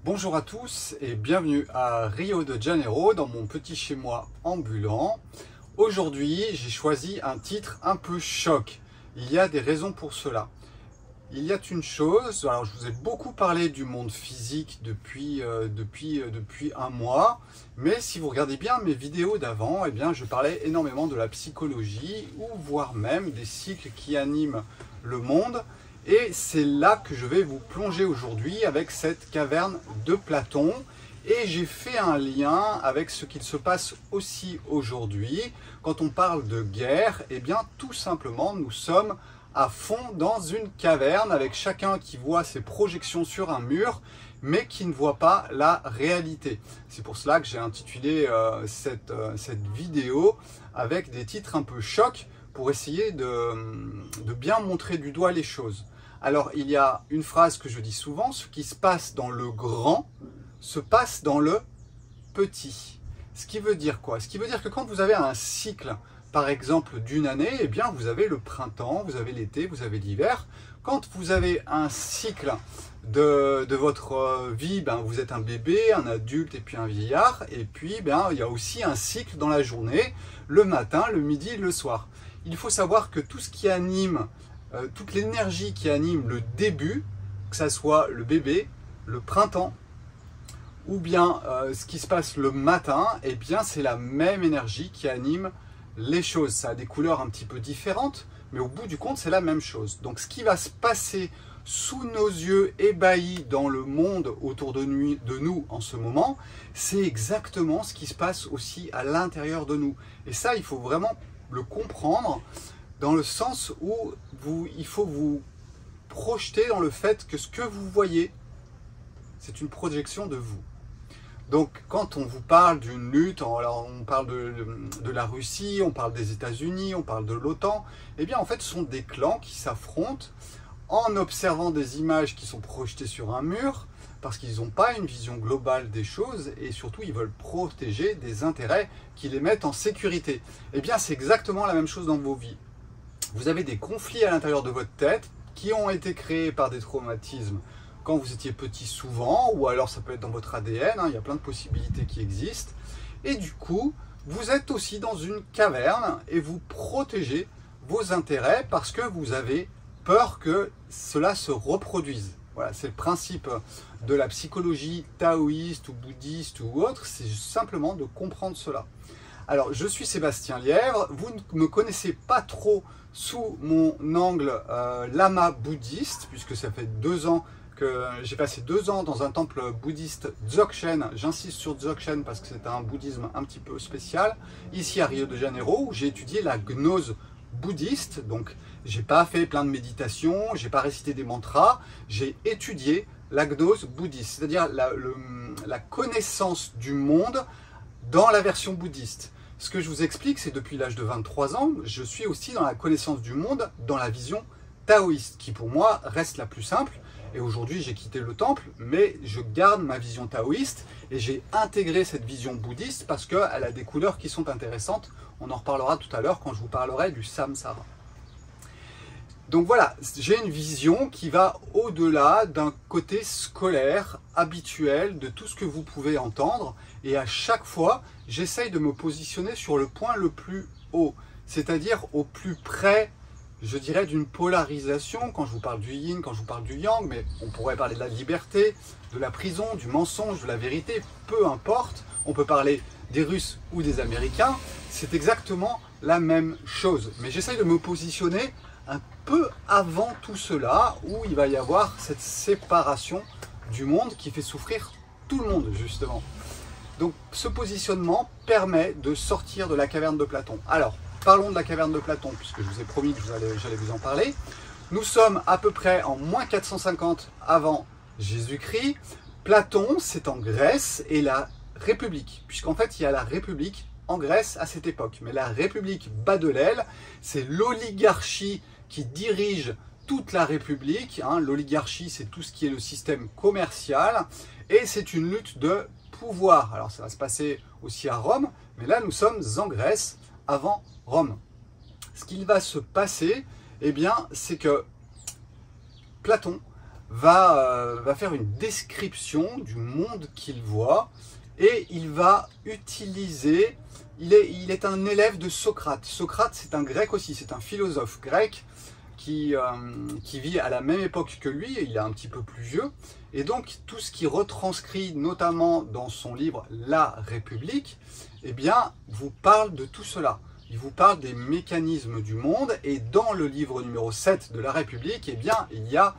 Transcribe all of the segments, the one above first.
Bonjour à tous et bienvenue à Rio de Janeiro dans mon petit chez-moi ambulant. Aujourd'hui, j'ai choisi un titre un peu choc. Il y a des raisons pour cela. Il y a une chose, alors je vous ai beaucoup parlé du monde physique depuis un mois, mais si vous regardez bien mes vidéos d'avant, eh bien je parlais énormément de la psychologie ou voire même des cycles qui animent le monde. Et c'est là que je vais vous plonger aujourd'hui avec cette caverne de Platon. Et j'ai fait un lien avec ce qu'il se passe aussi aujourd'hui. Quand on parle de guerre, eh bien tout simplement nous sommes à fond dans une caverne avec chacun qui voit ses projections sur un mur mais qui ne voit pas la réalité. C'est pour cela que j'ai intitulé cette vidéo avec des titres un peu chocs pour essayer de bien montrer du doigt les choses. Alors il y a une phrase que je dis souvent, ce qui se passe dans le grand se passe dans le petit. Ce qui veut dire quoi? Ce qui veut dire que quand vous avez un cycle, par exemple d'une année, eh bien vous avez le printemps, vous avez l'été, vous avez l'hiver. Quand vous avez un cycle de votre vie, ben, vous êtes un bébé, un adulte et puis un vieillard. Et puis ben, il y a aussi un cycle dans la journée, le matin, le midi, le soir. Il faut savoir que tout ce qui anime, toute l'énergie qui anime le début, que ça soit le bébé, le printemps, ou bien ce qui se passe le matin, eh bien c'est la même énergie qui anime les choses. Ça a des couleurs un petit peu différentes, mais au bout du compte, c'est la même chose. Donc ce qui va se passer sous nos yeux ébahis dans le monde autour de nous en ce moment, c'est exactement ce qui se passe aussi à l'intérieur de nous. Et ça, il faut vraiment le comprendre dans le sens où il faut vous projeter dans le fait que ce que vous voyez, c'est une projection de vous. Donc quand on vous parle d'une lutte, alors on parle de la Russie, on parle des États-Unis, on parle de l'OTAN, eh bien en fait ce sont des clans qui s'affrontent en observant des images qui sont projetées sur un mur, parce qu'ils n'ont pas une vision globale des choses et surtout ils veulent protéger des intérêts qui les mettent en sécurité. Eh bien c'est exactement la même chose dans vos vies. Vous avez des conflits à l'intérieur de votre tête qui ont été créés par des traumatismes quand vous étiez petit souvent, ou alors ça peut être dans votre ADN, il y a plein de possibilités qui existent. Et du coup, vous êtes aussi dans une caverne et vous protégez vos intérêts parce que vous avez peur que cela se reproduise. Voilà, c'est le principe de la psychologie taoïste ou bouddhiste ou autre, c'est simplement de comprendre cela. Alors, je suis Sébastien Lièvre, vous ne me connaissez pas trop sous mon angle lama bouddhiste, puisque ça fait 2 ans que j'ai passé 2 ans dans un temple bouddhiste Dzogchen. J'insiste sur Dzogchen parce que c'est un bouddhisme un petit peu spécial, ici à Rio de Janeiro, où j'ai étudié la gnose bouddhiste. Donc, j'ai pas fait plein de méditations, j'ai pas récité des mantras, j'ai étudié la gnose bouddhiste, c'est-à-dire la connaissance du monde dans la version bouddhiste. Ce que je vous explique, c'est depuis l'âge de 23 ans, je suis aussi dans la connaissance du monde dans la vision taoïste, qui pour moi reste la plus simple. Et aujourd'hui, j'ai quitté le temple, mais je garde ma vision taoïste et j'ai intégré cette vision bouddhiste parce qu'elle a des couleurs qui sont intéressantes. On en reparlera tout à l'heure quand je vous parlerai du samsara. Donc voilà, j'ai une vision qui va au-delà d'un côté scolaire, habituel, de tout ce que vous pouvez entendre. Et à chaque fois, j'essaye de me positionner sur le point le plus haut, c'est-à-dire au plus près, je dirais, d'une polarisation. Quand je vous parle du yin, quand je vous parle du yang, mais on pourrait parler de la liberté, de la prison, du mensonge, de la vérité, peu importe. On peut parler des Russes ou des Américains, c'est exactement la même chose. Mais j'essaye de me positionner un peu avant tout cela, où il va y avoir cette séparation du monde qui fait souffrir tout le monde, justement. Donc ce positionnement permet de sortir de la caverne de Platon. Alors, parlons de la caverne de Platon, puisque je vous ai promis que j'allais vous en parler. Nous sommes à peu près en moins 450 avant Jésus-Christ. Platon, c'est en Grèce, et la République, puisqu'en fait, il y a la République en Grèce à cette époque. Mais la République bat de l'aile, c'est l'oligarchie qui dirige toute la République. L'oligarchie, c'est tout ce qui est le système commercial, et c'est une lutte de pouvoir. Alors ça va se passer aussi à Rome, mais là nous sommes en Grèce avant Rome. Ce qu'il va se passer, eh bien, c'est que Platon va faire une description du monde qu'il voit et il va utiliser, il est un élève de Socrate. Socrate, c'est un grec aussi, c'est un philosophe grec qui vit à la même époque que lui, il est un petit peu plus vieux, et donc tout ce qui retranscrit notamment dans son livre La République, eh bien, vous parle de tout cela. Il vous parle des mécanismes du monde, et dans le livre numéro 7 de La République, eh bien, il y a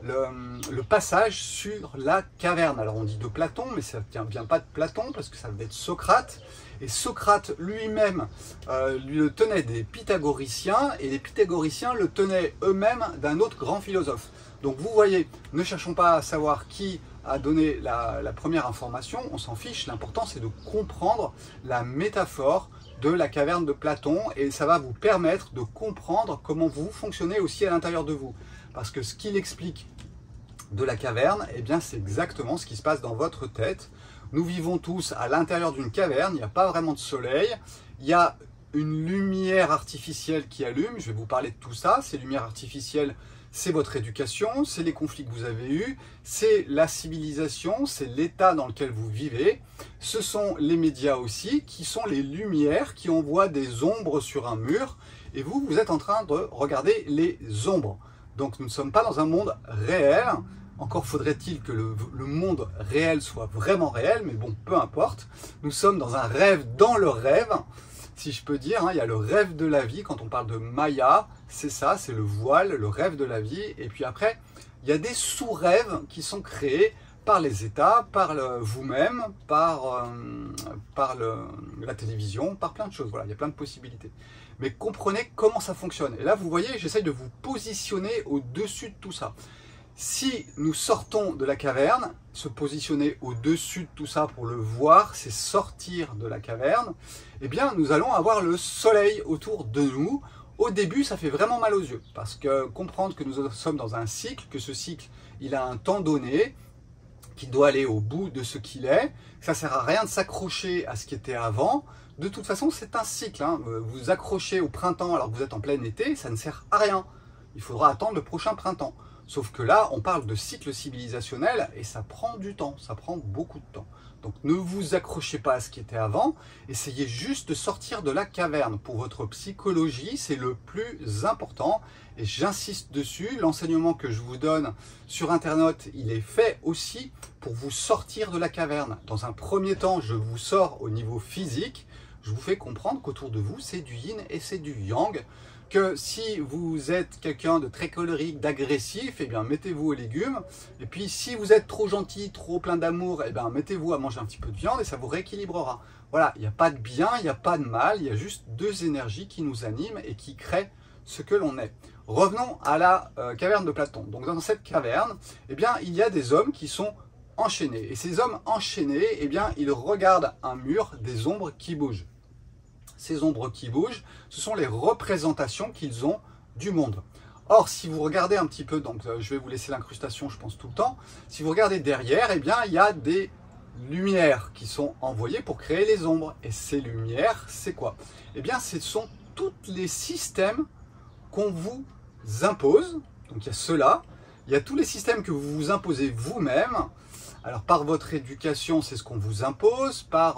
le passage sur la caverne. Alors on dit de Platon, mais ça ne vient pas de Platon, parce que ça va être Socrate. Et Socrate lui-même lui tenait des pythagoriciens, et les pythagoriciens le tenaient eux-mêmes d'un autre grand philosophe. Donc vous voyez, ne cherchons pas à savoir qui a donné la première information, on s'en fiche, l'important c'est de comprendre la métaphore de la caverne de Platon, et ça va vous permettre de comprendre comment vous fonctionnez aussi à l'intérieur de vous. Parce que ce qu'il explique de la caverne, eh bien c'est exactement ce qui se passe dans votre tête. Nous vivons tous à l'intérieur d'une caverne, il n'y a pas vraiment de soleil, il y a une lumière artificielle qui allume, je vais vous parler de tout ça. Ces lumières artificielles, c'est votre éducation, c'est les conflits que vous avez eus, c'est la civilisation, c'est l'état dans lequel vous vivez. Ce sont les médias aussi, qui sont les lumières qui envoient des ombres sur un mur, et vous, vous êtes en train de regarder les ombres. Donc nous ne sommes pas dans un monde réel. Encore faudrait-il que le monde réel soit vraiment réel, mais bon, peu importe. Nous sommes dans un rêve dans le rêve, si je peux dire. Il y a le rêve de la vie, quand on parle de Maya, c'est ça, c'est le voile, le rêve de la vie. Et puis après, il y a des sous-rêves qui sont créés par les États, par vous-même, par la télévision, par plein de choses. Voilà, il y a plein de possibilités. Mais comprenez comment ça fonctionne. Et là, vous voyez, j'essaye de vous positionner au-dessus de tout ça. Si nous sortons de la caverne, se positionner au-dessus de tout ça pour le voir, c'est sortir de la caverne, eh bien nous allons avoir le soleil autour de nous. Au début, ça fait vraiment mal aux yeux, parce que comprendre que nous sommes dans un cycle, que ce cycle, il a un temps donné, qu'il doit aller au bout de ce qu'il est, ça ne sert à rien de s'accrocher à ce qui était avant. De toute façon, c'est un cycle. Vous accrochez au printemps alors que vous êtes en plein été, ça ne sert à rien. Il faudra attendre le prochain printemps. Sauf que là, on parle de cycle civilisationnel et ça prend du temps, ça prend beaucoup de temps. Donc ne vous accrochez pas à ce qui était avant, essayez juste de sortir de la caverne. Pour votre psychologie, c'est le plus important et j'insiste dessus. L'enseignement que je vous donne sur Internet, il est fait aussi pour vous sortir de la caverne. Dans un premier temps, je vous sors au niveau physique, je vous fais comprendre qu'autour de vous, c'est du yin et c'est du yang. Que si vous êtes quelqu'un de très colérique, d'agressif, eh bien mettez-vous aux légumes. Et puis si vous êtes trop gentil, trop plein d'amour, eh bien mettez-vous à manger un petit peu de viande et ça vous rééquilibrera. Voilà, il n'y a pas de bien, il n'y a pas de mal, il y a juste deux énergies qui nous animent et qui créent ce que l'on est. Revenons à la caverne de Platon. Donc dans cette caverne, eh bien il y a des hommes qui sont enchaînés. Et ces hommes enchaînés, eh bien ils regardent un mur, des ombres qui bougent. Ces ombres qui bougent, ce sont les représentations qu'ils ont du monde. Or, si vous regardez un petit peu, donc je vais vous laisser l'incrustation, je pense, tout le temps. Si vous regardez derrière, eh bien, il y a des lumières qui sont envoyées pour créer les ombres. Et ces lumières, c'est quoi? Eh bien, ce sont tous les systèmes qu'on vous impose. Donc, il y a ceux-là. Il y a tous les systèmes que vous vous imposez vous-même. Alors, par votre éducation, c'est ce qu'on vous impose. Par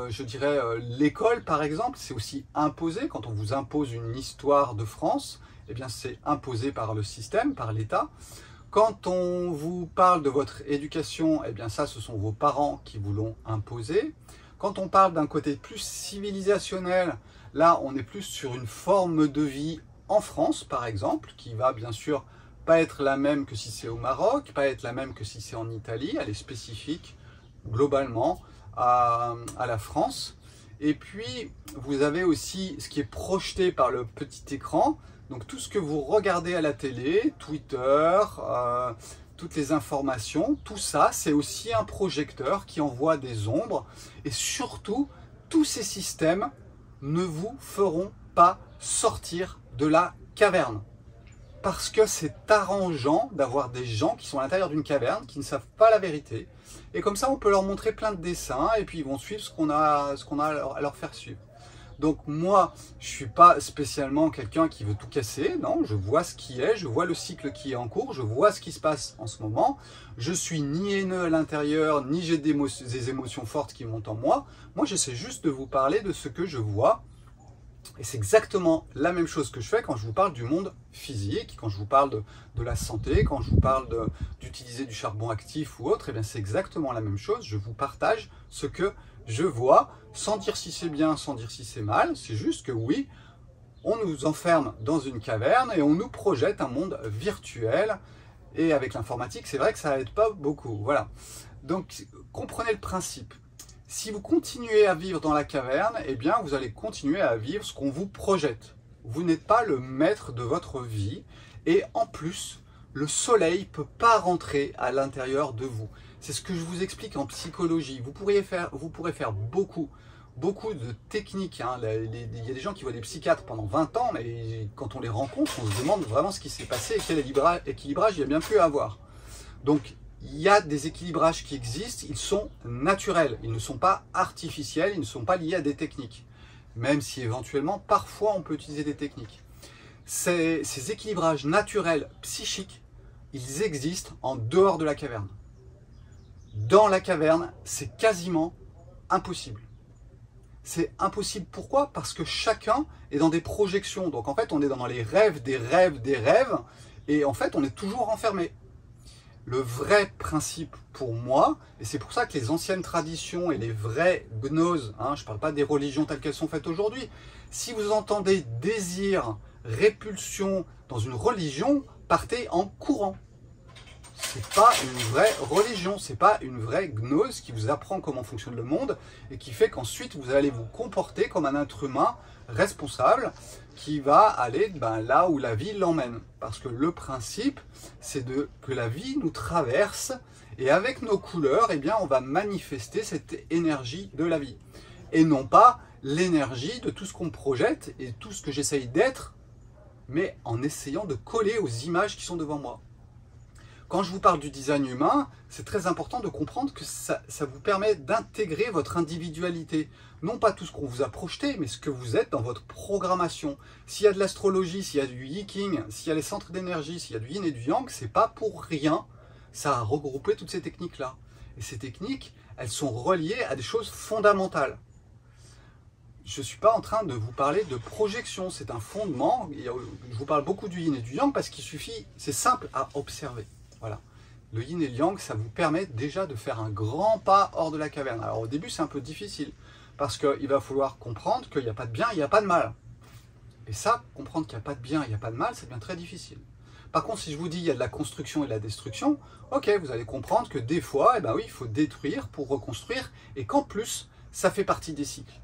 je dirais l'école par exemple, c'est aussi imposé. Quand on vous impose une histoire de France, eh bien c'est imposé par le système, par l'État. Quand on vous parle de votre éducation, eh bien ça ce sont vos parents qui vous l'ont imposé. Quand on parle d'un côté plus civilisationnel, là on est plus sur une forme de vie en France par exemple, qui va bien sûr pas être la même que si c'est au Maroc, pas être la même que si c'est en Italie, elle est spécifique globalement à la France. Et puis vous avez aussi ce qui est projeté par le petit écran, donc tout ce que vous regardez à la télé, Twitter, toutes les informations, tout ça c'est aussi un projecteur qui envoie des ombres, et surtout tous ces systèmes ne vous feront pas sortir de la caverne. Parce que c'est arrangeant d'avoir des gens qui sont à l'intérieur d'une caverne, qui ne savent pas la vérité. Et comme ça, on peut leur montrer plein de dessins et puis ils vont suivre ce qu'on a à leur faire suivre. Donc moi, je suis pas spécialement quelqu'un qui veut tout casser, non, je vois ce qui est, je vois le cycle qui est en cours, je vois ce qui se passe en ce moment. Je suis ni haineux à l'intérieur, ni j'ai des émotions fortes qui montent en moi. Moi, j'essaie juste de vous parler de ce que je vois. Et c'est exactement la même chose que je fais quand je vous parle du monde physique, quand je vous parle de la santé, quand je vous parle d'utiliser du charbon actif ou autre. Et bien c'est exactement la même chose. Je vous partage ce que je vois, sans dire si c'est bien, sans dire si c'est mal. C'est juste que oui, on nous enferme dans une caverne et on nous projette un monde virtuel. Et avec l'informatique, c'est vrai que ça n'aide pas beaucoup. Voilà. Donc comprenez le principe. Si vous continuez à vivre dans la caverne, eh bien, vous allez continuer à vivre ce qu'on vous projette. Vous n'êtes pas le maître de votre vie. Et en plus, le soleil ne peut pas rentrer à l'intérieur de vous. C'est ce que je vous explique en psychologie. Vous pourrez faire beaucoup de techniques. Hein. Il y a des gens qui voient des psychiatres pendant 20 ans, mais quand on les rencontre, on se demande vraiment ce qui s'est passé et quel équilibrage il y a bien pu avoir. Donc, il y a des équilibrages qui existent, ils sont naturels, ils ne sont pas artificiels, ils ne sont pas liés à des techniques. Même si éventuellement, parfois, on peut utiliser des techniques. Ces équilibrages naturels psychiques, ils existent en dehors de la caverne. Dans la caverne, c'est quasiment impossible. C'est impossible, pourquoi? Parce que chacun est dans des projections. Donc en fait, on est dans les rêves, des rêves, des rêves, et en fait, on est toujours enfermé. Le vrai principe pour moi, et c'est pour ça que les anciennes traditions et les vraies gnoses, hein, je ne parle pas des religions telles qu'elles sont faites aujourd'hui, si vous entendez désir, répulsion dans une religion, partez en courant. Ce n'est pas une vraie religion, ce n'est pas une vraie gnose qui vous apprend comment fonctionne le monde et qui fait qu'ensuite vous allez vous comporter comme un être humain responsable qui va aller là où la vie l'emmène. Parce que le principe, c'est que la vie nous traverse et avec nos couleurs, eh bien, on va manifester cette énergie de la vie. Et non pas l'énergie de tout ce qu'on projette et tout ce que j'essaye d'être, mais en essayant de coller aux images qui sont devant moi. Quand je vous parle du design humain, c'est très important de comprendre que ça vous permet d'intégrer votre individualité. Non pas tout ce qu'on vous a projeté, mais ce que vous êtes dans votre programmation. S'il y a de l'astrologie, s'il y a du yiking, s'il y a les centres d'énergie, s'il y a du yin et du yang, c'est pas pour rien. Ça a regroupé toutes ces techniques-là. Et ces techniques, elles sont reliées à des choses fondamentales. Je ne suis pas en train de vous parler de projection, c'est un fondement. Je vous parle beaucoup du yin et du yang parce qu'il suffit, c'est simple à observer. Voilà. Le yin et le yang, ça vous permet déjà de faire un grand pas hors de la caverne. Alors au début, c'est un peu difficile parce qu'il va falloir comprendre qu'il n'y a pas de bien, il n'y a pas de mal. Et ça, comprendre qu'il n'y a pas de bien, il n'y a pas de mal, ça devient très difficile. Par contre, si je vous dis il y a de la construction et de la destruction, ok, vous allez comprendre que des fois, eh ben oui, il faut détruire pour reconstruire et qu'en plus, ça fait partie des cycles.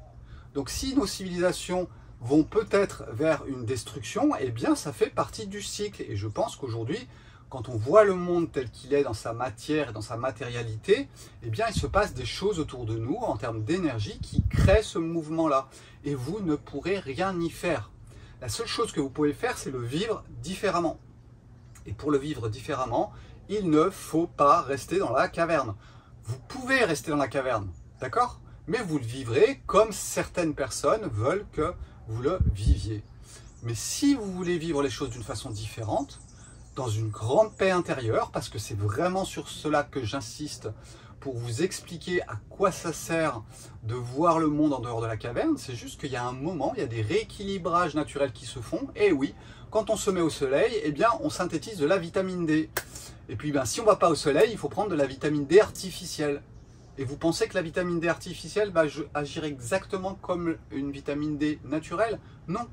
Donc si nos civilisations vont peut-être vers une destruction, eh bien ça fait partie du cycle. Et je pense qu'aujourd'hui, quand on voit le monde tel qu'il est dans sa matière et dans sa matérialité, eh bien il se passe des choses autour de nous en termes d'énergie qui créent ce mouvement-là. Et vous ne pourrez rien y faire. La seule chose que vous pouvez faire, c'est le vivre différemment. Et pour le vivre différemment, il ne faut pas rester dans la caverne. Vous pouvez rester dans la caverne, d'accord ? Mais vous le vivrez comme certaines personnes veulent que vous le viviez. Mais si vous voulez vivre les choses d'une façon différente, dans une grande paix intérieure, parce que c'est vraiment sur cela que j'insiste pour vous expliquer à quoi ça sert de voir le monde en dehors de la caverne, c'est juste qu'il y a un moment, il y a des rééquilibrages naturels qui se font, et oui, quand on se met au soleil, eh bien, on synthétise de la vitamine D. Et puis, si on ne va pas au soleil, il faut prendre de la vitamine D artificielle. Et vous pensez que la vitamine D artificielle va agir exactement comme une vitamine D naturelle? Non.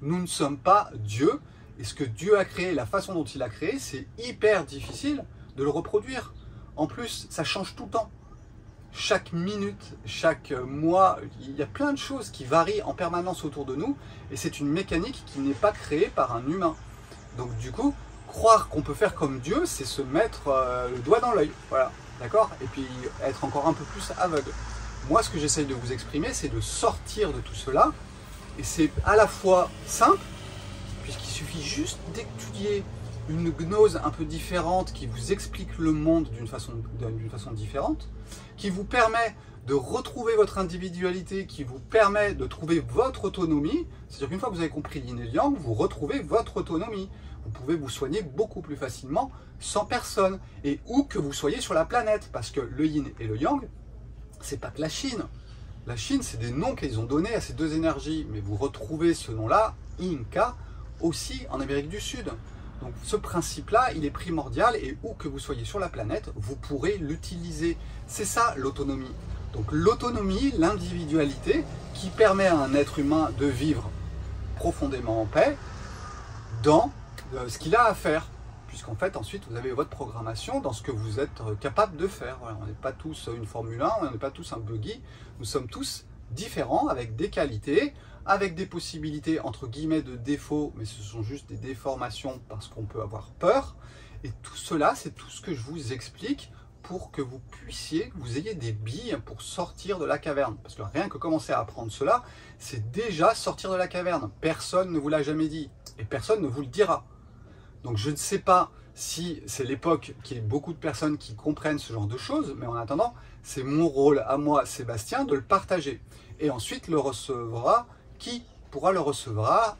Nous ne sommes pas Dieu. Et ce que Dieu a créé, la façon dont il a créé, c'est hyper difficile de le reproduire. En plus, ça change tout le temps. Chaque minute, chaque mois, il y a plein de choses qui varient en permanence autour de nous. Et c'est une mécanique qui n'est pas créée par un humain. Donc du coup, croire qu'on peut faire comme Dieu, c'est se mettre le doigt dans l'œil. Voilà. D'accord? Et puis être encore un peu plus aveugle. Moi, ce que j'essaye de vous exprimer, c'est de sortir de tout cela. Et c'est à la fois simple, puisqu'il suffit juste d'étudier une gnose un peu différente qui vous explique le monde d'une façon différente, qui vous permet de retrouver votre individualité, qui vous permet de trouver votre autonomie. C'est-à-dire qu'une fois que vous avez compris l'yin et le yang, vous retrouvez votre autonomie. Vous pouvez vous soigner beaucoup plus facilement sans personne, et où que vous soyez sur la planète, parce que le yin et le yang, c'est pas que la Chine. La Chine, c'est des noms qu'ils ont donnés à ces deux énergies, mais vous retrouvez ce nom-là, Inca, aussi en Amérique du Sud. Donc ce principe-là, il est primordial, et où que vous soyez sur la planète, vous pourrez l'utiliser. C'est ça l'autonomie. Donc l'autonomie, l'individualité, qui permet à un être humain de vivre profondément en paix dans ce qu'il a à faire. Puisqu'en fait, ensuite, vous avez votre programmation dans ce que vous êtes capable de faire. Voilà, on n'est pas tous une Formule 1, on n'est pas tous un buggy. Nous sommes tous différents, avec des qualités, avec des possibilités, entre guillemets, de défauts, mais ce sont juste des déformations parce qu'on peut avoir peur. Et tout cela, c'est tout ce que je vous explique pour que vous puissiez, vous ayez des billes pour sortir de la caverne. Parce que rien que commencer à apprendre cela, c'est déjà sortir de la caverne. Personne ne vous l'a jamais dit et personne ne vous le dira. Donc je ne sais pas si c'est l'époque qu'il y ait beaucoup de personnes qui comprennent ce genre de choses, mais en attendant, c'est mon rôle à moi, Sébastien, de le partager. Et ensuite, le recevra qui pourra le recevoir,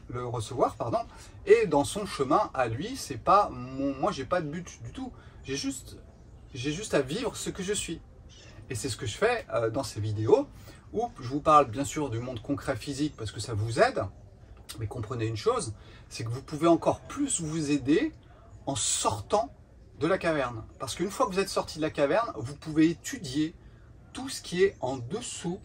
et dans son chemin à lui, c'est pas moi j'ai pas de but du tout. J'ai juste à vivre ce que je suis. Et c'est ce que je fais dans ces vidéos, où je vous parle bien sûr du monde concret physique parce que ça vous aide. Mais comprenez une chose, c'est que vous pouvez encore plus vous aider en sortant de la caverne. Parce qu'une fois que vous êtes sorti de la caverne, vous pouvez étudier tout ce qui est en dessous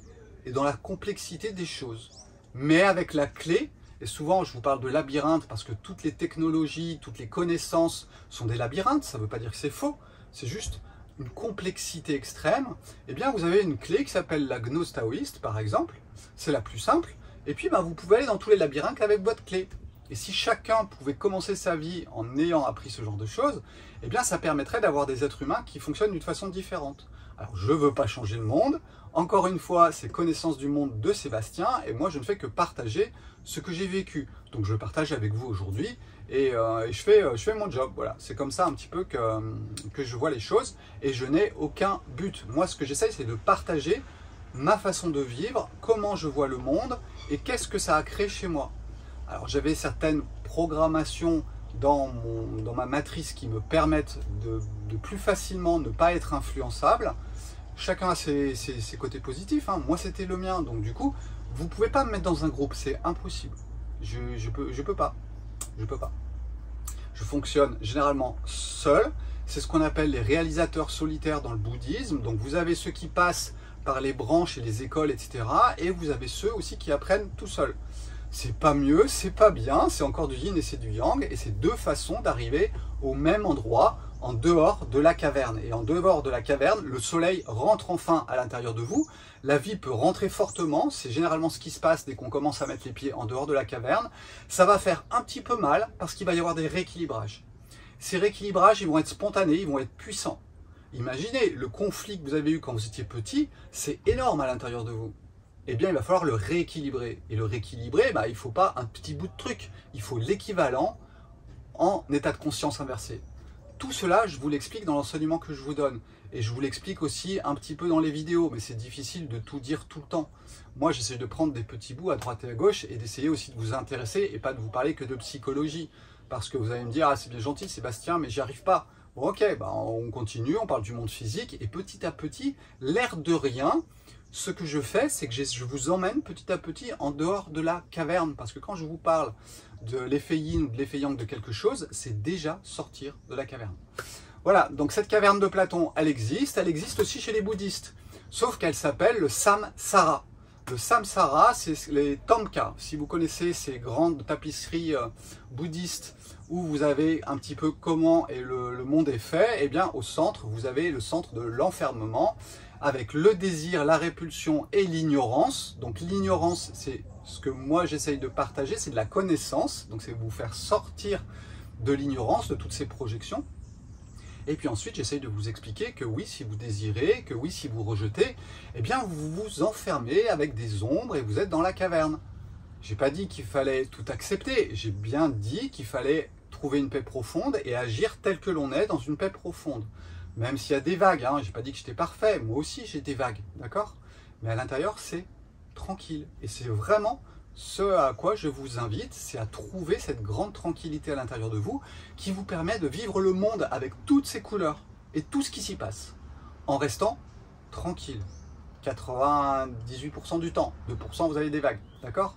et dans la complexité des choses. Mais avec la clé, et souvent je vous parle de labyrinthe parce que toutes les technologies, toutes les connaissances sont des labyrinthes, ça ne veut pas dire que c'est faux, c'est juste une complexité extrême. Eh bien vous avez une clé qui s'appelle la gnose taoïste par exemple, c'est la plus simple. Et puis, vous pouvez aller dans tous les labyrinthes avec votre clé. Et si chacun pouvait commencer sa vie en ayant appris ce genre de choses, eh bien, ça permettrait d'avoir des êtres humains qui fonctionnent d'une façon différente. Alors, je ne veux pas changer le monde. Encore une fois, c'est connaissance du monde de Sébastien. Et moi, je ne fais que partager ce que j'ai vécu. Donc, je partage avec vous aujourd'hui. Et je fais mon job. Voilà, c'est comme ça un petit peu que je vois les choses. Et je n'ai aucun but. Moi, ce que j'essaye, c'est de partager ma façon de vivre, comment je vois le monde et qu'est-ce que ça a créé chez moi. Alors j'avais certaines programmations dans ma matrice qui me permettent de plus facilement ne pas être influençable. Chacun a ses côtés positifs, hein. Moi c'était le mien, donc du coup vous ne pouvez pas me mettre dans un groupe, c'est impossible. Je peux pas. Je fonctionne généralement seul, c'est ce qu'on appelle les réalisateurs solitaires dans le bouddhisme. Donc vous avez ceux qui passent par les branches et les écoles, etc. Et vous avez ceux aussi qui apprennent tout seuls. C'est pas mieux, c'est pas bien, c'est encore du yin et c'est du yang, et c'est deux façons d'arriver au même endroit, en dehors de la caverne. Et en dehors de la caverne, le soleil rentre enfin à l'intérieur de vous, la vie peut rentrer fortement, c'est généralement ce qui se passe dès qu'on commence à mettre les pieds en dehors de la caverne. Ça va faire un petit peu mal, parce qu'il va y avoir des rééquilibrages. Ces rééquilibrages, ils vont être spontanés, ils vont être puissants. Imaginez, le conflit que vous avez eu quand vous étiez petit, c'est énorme à l'intérieur de vous. Eh bien, il va falloir le rééquilibrer. Et le rééquilibrer, il ne faut pas un petit bout de truc. Il faut l'équivalent en état de conscience inversé. Tout cela, je vous l'explique dans l'enseignement que je vous donne. Et je vous l'explique aussi un petit peu dans les vidéos, mais c'est difficile de tout dire tout le temps. Moi, j'essaie de prendre des petits bouts à droite et à gauche et d'essayer aussi de vous intéresser et pas de vous parler que de psychologie. Parce que vous allez me dire, ah c'est bien gentil Sébastien, mais j'y arrive pas. Bon, ok, on continue, on parle du monde physique et petit à petit, l'air de rien, ce que je fais, c'est que je vous emmène petit à petit en dehors de la caverne. Parce que quand je vous parle de l'effet yin ou de l'effet yang de quelque chose, c'est déjà sortir de la caverne. Voilà, donc cette caverne de Platon, elle existe aussi chez les bouddhistes. Sauf qu'elle s'appelle le samsara. Le samsara, c'est les tamkas. Si vous connaissez ces grandes tapisseries bouddhistes où vous avez un petit peu comment et le monde est fait, eh bien au centre, vous avez le centre de l'enfermement avec le désir, la répulsion et l'ignorance. Donc l'ignorance, c'est ce que moi j'essaye de partager, c'est de la connaissance. Donc c'est vous faire sortir de l'ignorance, de toutes ces projections. Et puis ensuite, j'essaye de vous expliquer que oui, si vous désirez, que oui, si vous rejetez, eh bien vous vous enfermez avec des ombres et vous êtes dans la caverne. J'ai pas dit qu'il fallait tout accepter, j'ai bien dit qu'il fallait trouver une paix profonde et agir tel que l'on est dans une paix profonde. Même s'il y a des vagues, hein, je n'ai pas dit que j'étais parfait, moi aussi j'ai des vagues, d'accord? Mais à l'intérieur, c'est tranquille. Et c'est vraiment ce à quoi je vous invite, c'est à trouver cette grande tranquillité à l'intérieur de vous qui vous permet de vivre le monde avec toutes ses couleurs et tout ce qui s'y passe, en restant tranquille. 98% du temps, 2% vous avez des vagues, d'accord?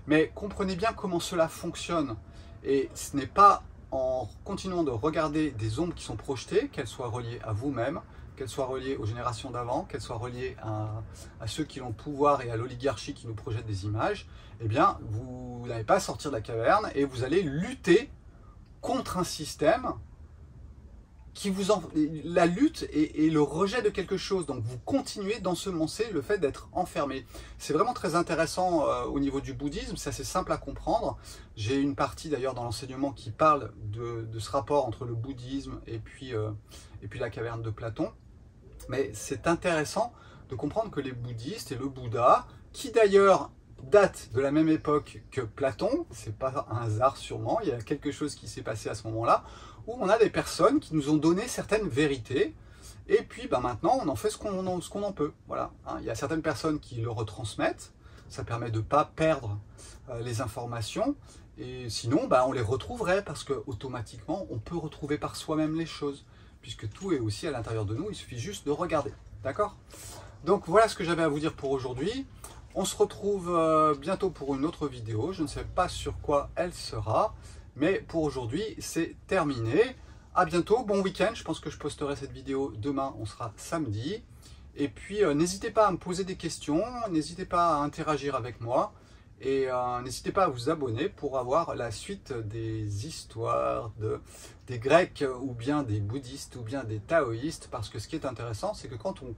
Mais comprenez bien comment cela fonctionne. Et ce n'est pas en continuant de regarder des ombres qui sont projetées, qu'elles soient reliées à vous-même, qu'elles soient reliées aux générations d'avant, qu'elles soient reliées à ceux qui ont le pouvoir et à l'oligarchie qui nous projette des images, eh bien, vous n'allez pas sortir de la caverne et vous allez lutter contre un système qui vous la lutte et le rejet de quelque chose. Donc vous continuez d'ensemencer le fait d'être enfermé. C'est vraiment très intéressant au niveau du bouddhisme, c'est assez simple à comprendre. J'ai une partie d'ailleurs dans l'enseignement qui parle de ce rapport entre le bouddhisme et puis la caverne de Platon. Mais c'est intéressant de comprendre que les bouddhistes et le Bouddha, qui d'ailleurs date de la même époque que Platon, c'est pas un hasard sûrement, il y a quelque chose qui s'est passé à ce moment-là, où on a des personnes qui nous ont donné certaines vérités, et puis maintenant on en fait ce qu'on en peut. Voilà. Il y a certaines personnes qui le retransmettent, ça permet de ne pas perdre les informations, et sinon on les retrouverait, parce que automatiquement on peut retrouver par soi-même les choses, puisque tout est aussi à l'intérieur de nous, il suffit juste de regarder. D'accord? Donc voilà ce que j'avais à vous dire pour aujourd'hui. On se retrouve bientôt pour une autre vidéo, je ne sais pas sur quoi elle sera, mais pour aujourd'hui c'est terminé. À bientôt, bon week-end, je pense que je posterai cette vidéo demain, on sera samedi. Et puis n'hésitez pas à me poser des questions, n'hésitez pas à interagir avec moi, et n'hésitez pas à vous abonner pour avoir la suite des histoires des Grecs, ou bien des bouddhistes, ou bien des taoïstes, parce que ce qui est intéressant, c'est que quand on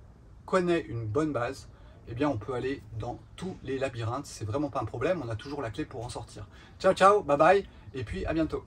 connaît une bonne base, eh bien on peut aller dans tous les labyrinthes, c'est vraiment pas un problème, on a toujours la clé pour en sortir. Ciao ciao, bye bye, et puis à bientôt.